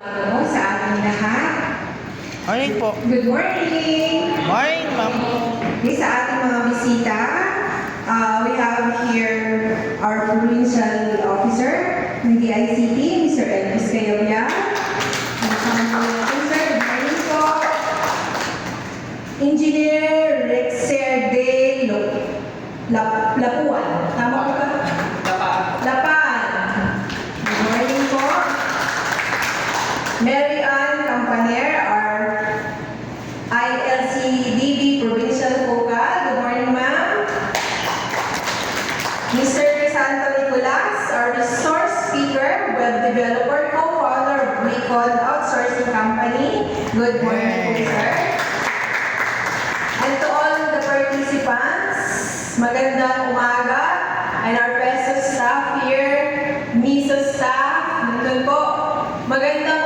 Hello sa ating lahat. Morning po. Good morning! Morning, ma'am. Okay, sa ating mga bisita, we have here our provincial officer ng DICT, Mr. Elvis Cayobia. Sir, good morning po. Engineer Rexer de Lapuan. Tama ko ba? Lapan. Good morning po. Mary Ann Campaner, our ILCDB Provincial Focal. Good morning, ma'am. Mr. Santo Nicolas, our resource speaker, web developer, co-founder of Recon Outsourcing Company. Good morning, po, sir. And to all the participants, magandang umaga. And our PESO staff here, MISO staff, nandun po. Magandang